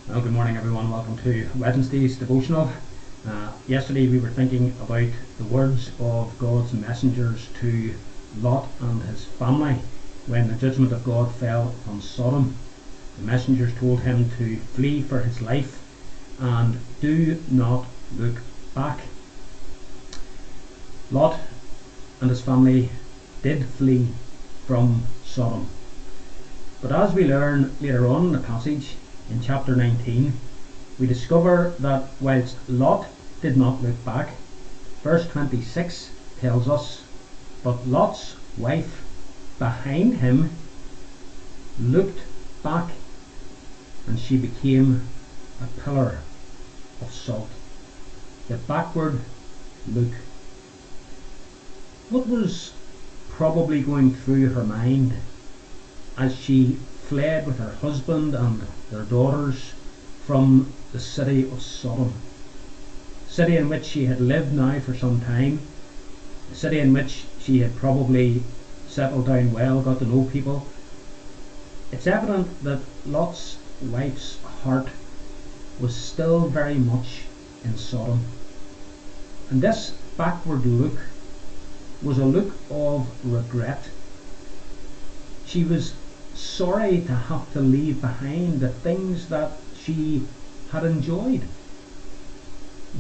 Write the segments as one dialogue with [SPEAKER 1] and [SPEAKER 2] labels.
[SPEAKER 1] Well, good morning, everyone. Welcome to Wednesday's devotional. Yesterday we were thinking about the words of God's messengers to Lot and his family when the judgment of God fell on Sodom. The messengers told him to flee for his life and do not look back. Lot and his family did flee from Sodom. But as we learn later on in the passage, in chapter 19, we discover that whilst Lot did not look back, verse 26 tells us, but Lot's wife behind him looked back, and she became a pillar of salt. The backward look. What was probably going through her mind as she fled with her husband and their daughters from the city of Sodom, a city in which she had lived now for some time, a city in which she had probably settled down well, got to know people? It's evident that Lot's wife's heart was still very much in Sodom, and this backward look was a look of regret. She was sorry to have to leave behind the things that she had enjoyed.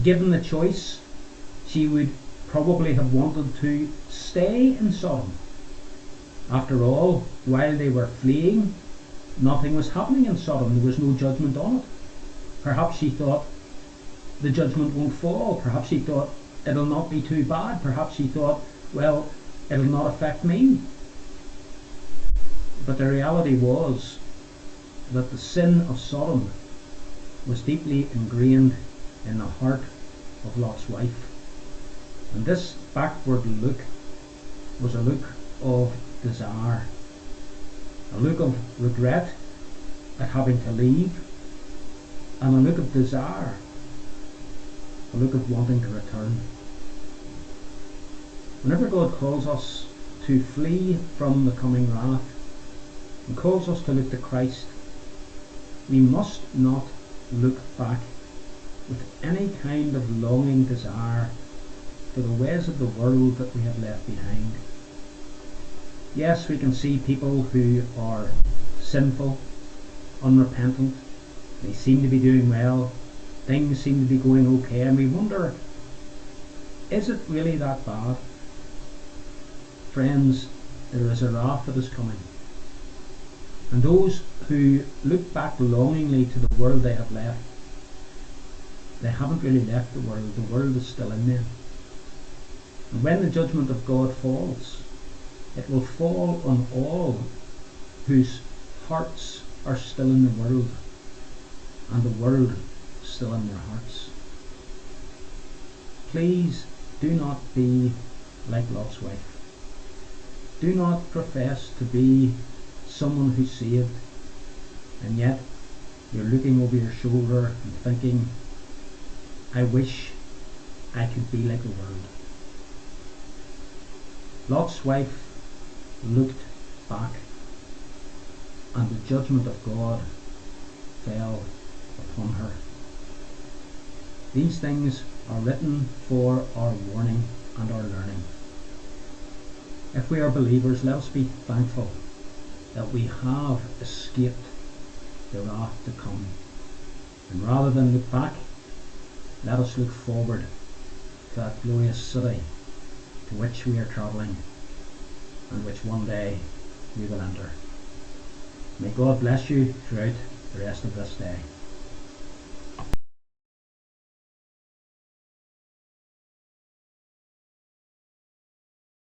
[SPEAKER 1] Given the choice, she would probably have wanted to stay in Sodom. After all, while they were fleeing, nothing was happening in Sodom. There was no judgment on it. Perhaps she thought the judgment won't fall. Perhaps she thought it'll not be too bad. Perhaps she thought, well, it'll not affect me. But the reality was that the sin of Sodom was deeply ingrained in the heart of Lot's wife. And this backward look was a look of desire, a look of regret at having to leave, and a look of desire, a look of wanting to return. Whenever God calls us to flee from the coming wrath, and calls us to look to Christ, we must not look back with any kind of longing desire for the ways of the world that we have left behind. Yes, we can see people who are sinful, unrepentant, they seem to be doing well, things seem to be going okay, and we wonder, is it really that bad? Friends, there is a wrath that is coming. And those who look back longingly to the world they have left, they haven't really left the world is still in them. And when the judgment of God falls, it will fall on all whose hearts are still in the world, and the world still in their hearts. Please do not be like Lot's wife. Do not profess to be someone who's saved, and yet you're looking over your shoulder and thinking, I wish I could be like the world. Lot's wife looked back, and the judgment of God fell upon her. These things are written for our warning and our learning. If we are believers, let us be thankful that we have escaped the wrath to come. And rather than look back, let us look forward to that glorious city to which we are travelling and which one day we will enter. May God bless you throughout the rest of this day.